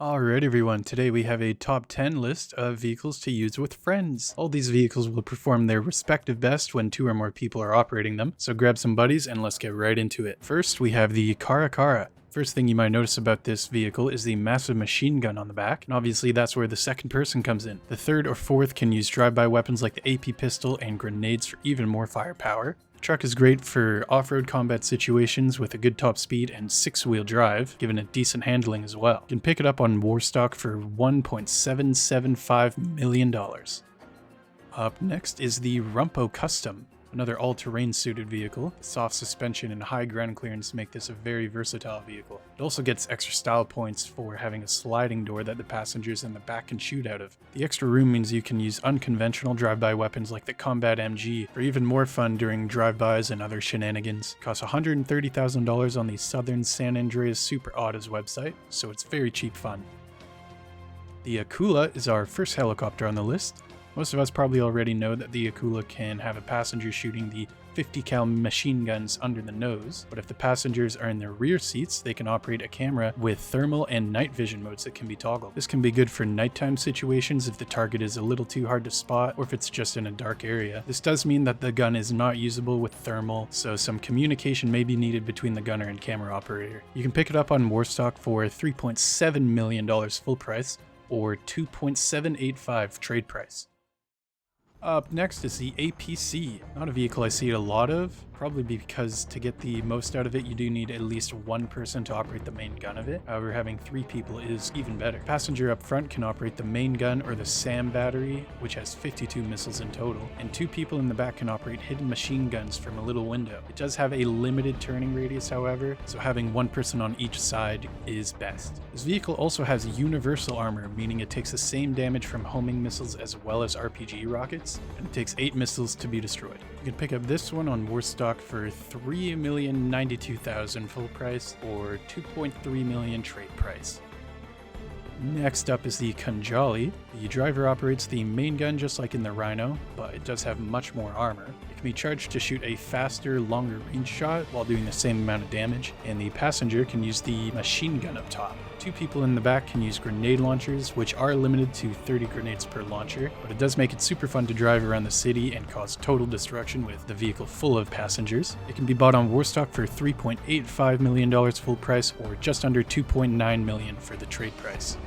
Alright everyone, today we have a top 10 list of vehicles to use with friends. All these vehicles will perform their respective best when 2 or more people are operating them, so grab some buddies and let's get right into it. First, we have the Cara. First thing you might notice about this vehicle is the massive machine gun on the back, and obviously that's where the second person comes in. The third or fourth can use drive-by weapons like the AP pistol and grenades for even more firepower. The truck is great for off-road combat situations with a good top speed and 6-wheel drive, giving it decent handling as well. You can pick it up on Warstock for $1.775 million. Up next is the Rumpo Custom. Another all-terrain suited vehicle. Soft suspension and high ground clearance make this a very versatile vehicle. It also gets extra style points for having a sliding door that the passengers in the back can shoot out of. The extra room means you can use unconventional drive-by weapons like the Combat MG for even more fun during drive-bys and other shenanigans. It costs $130,000 on the Southern San Andreas Super Autos website, so it's very cheap fun. The Akula is our first helicopter on the list. Most of us probably already know that the Akula can have a passenger shooting the 50 cal machine guns under the nose, but if the passengers are in their rear seats, they can operate a camera with thermal and night vision modes that can be toggled. This can be good for nighttime situations if the target is a little too hard to spot or if it's just in a dark area. This does mean that the gun is not usable with thermal, so some communication may be needed between the gunner and camera operator. You can pick it up on Warstock for $3.7 million full price or $2.785 trade price. Up next is the APC, not a vehicle I see a lot of, probably because to get the most out of it you do need at least one person to operate the main gun of it. However, having 3 people is even better. Passenger up front can operate the main gun or the SAM battery, which has 52 missiles in total, and 2 people in the back can operate hidden machine guns from a little window. It does have a limited turning radius, however, so having one person on each side is best. This vehicle also has universal armor, meaning it takes the same damage from homing missiles as well as RPG rockets, and it takes 8 missiles to be destroyed. You can pick up this one on Warstock for $3,092,000 full price or $2.3 million trade price. Next up is the Kanjali. The driver operates the main gun just like in the Rhino, but it does have much more armor. It can be charged to shoot a faster, longer range shot while doing the same amount of damage, and the passenger can use the machine gun up top. 2 people in the back can use grenade launchers, which are limited to 30 grenades per launcher, but it does make it super fun to drive around the city and cause total destruction with the vehicle full of passengers. It can be bought on Warstock for $3.85 million full price or just under $2.9 million for the trade price.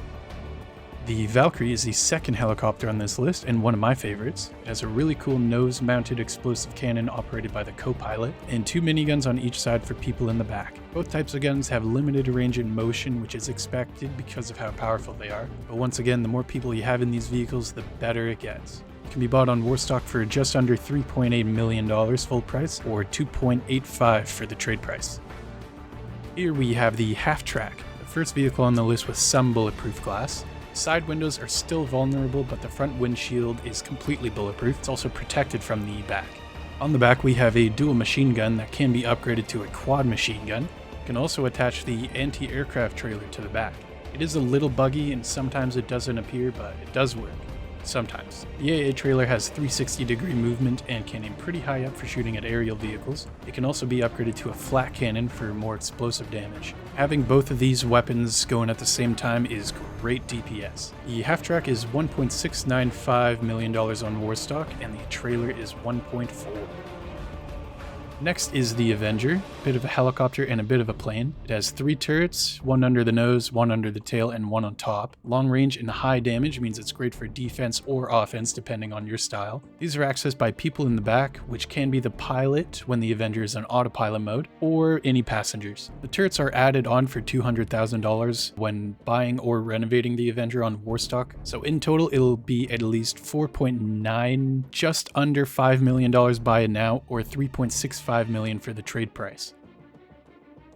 The Valkyrie is the second helicopter on this list and one of my favorites. It has a really cool nose-mounted explosive cannon operated by the co-pilot, and 2 miniguns on each side for people in the back. Both types of guns have limited range in motion, which is expected because of how powerful they are, but once again, the more people you have in these vehicles, the better it gets. It can be bought on Warstock for just under $3.8 million full price or $2.85 for the trade price. Here we have the Halftrack, the first vehicle on the list with some bulletproof glass. Side windows are still vulnerable, but the front windshield is completely bulletproof. It's also protected from the back. On the back we have a dual machine gun that can be upgraded to a quad machine gun. You can also attach the anti-aircraft trailer to the back. It is a little buggy and sometimes it doesn't appear, but it does work. Sometimes. The AA trailer has 360-degree movement and can aim pretty high up for shooting at aerial vehicles. It can also be upgraded to a flat cannon for more explosive damage. Having both of these weapons going at the same time is great DPS. The Halftrack is $1.695 million on Warstock and the trailer is $1.4. Next is the Avenger, a bit of a helicopter and a bit of a plane. It has 3 turrets, 1 under the nose, 1 under the tail, and 1 on top. Long range and high damage means it's great for defense or offense depending on your style. These are accessed by people in the back, which can be the pilot when the Avenger is in autopilot mode, or any passengers. The turrets are added on for $200,000 when buying or renovating the Avenger on Warstock, so in total it'll be at least 4.9, just under $5 million buy it now, or $3.65 million for the trade price.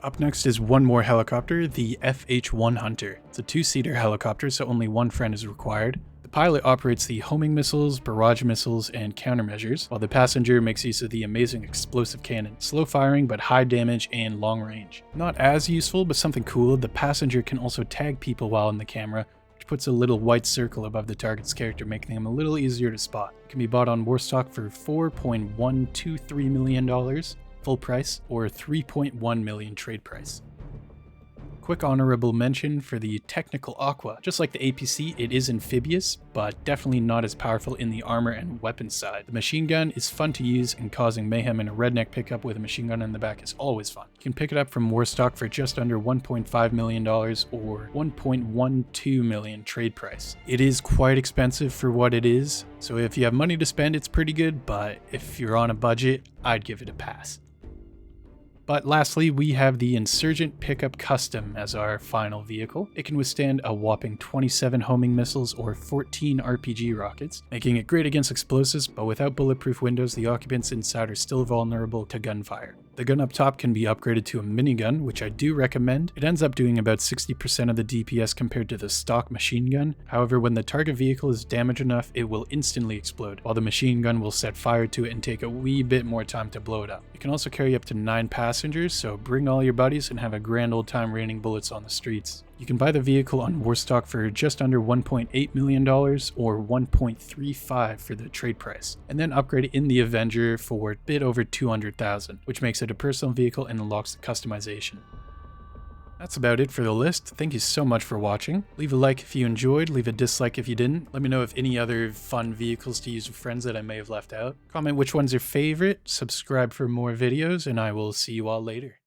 Up next is one more helicopter, the FH1 Hunter. It's a 2-seater helicopter, so only one friend is required. The pilot operates the homing missiles, barrage missiles, and countermeasures, while the passenger makes use of the amazing explosive cannon. Slow firing, but high damage and long range. Not as useful, but something cool, the passenger can also tag people while in the camera, which puts a little white circle above the target's character, making them a little easier to spot. It can be bought on Warstock for $4.123 million full price or $3.1 million trade price. Quick honorable mention for the technical Aqua. Just like the APC, it is amphibious, but definitely not as powerful in the armor and weapon side. The machine gun is fun to use, and causing mayhem in a redneck pickup with a machine gun in the back is always fun. You can pick it up from Warstock for just under $1.5 million or $1.12 million trade price. It is quite expensive for what it is, so if you have money to spend, it's pretty good, but if you're on a budget, I'd give it a pass. But lastly, we have the Insurgent Pickup Custom as our final vehicle. It can withstand a whopping 27 homing missiles or 14 RPG rockets, making it great against explosives, but without bulletproof windows, the occupants inside are still vulnerable to gunfire. The gun up top can be upgraded to a minigun, which I do recommend. It ends up doing about 60% of the DPS compared to the stock machine gun. However, when the target vehicle is damaged enough, it will instantly explode, while the machine gun will set fire to it and take a wee bit more time to blow it up. It can also carry up to 9 passengers, so bring all your buddies and have a grand old time raining bullets on the streets. You can buy the vehicle on Warstock for just under $1.8 million or $1.35 for the trade price, and then upgrade it in the Avenger for a bit over $200,000, which makes it a personal vehicle and unlocks the customization. That's about it for the list. Thank you so much for watching. Leave a like if you enjoyed, leave a dislike if you didn't. Let me know if any other fun vehicles to use with friends that I may have left out. Comment which one's your favorite, subscribe for more videos, and I will see you all later.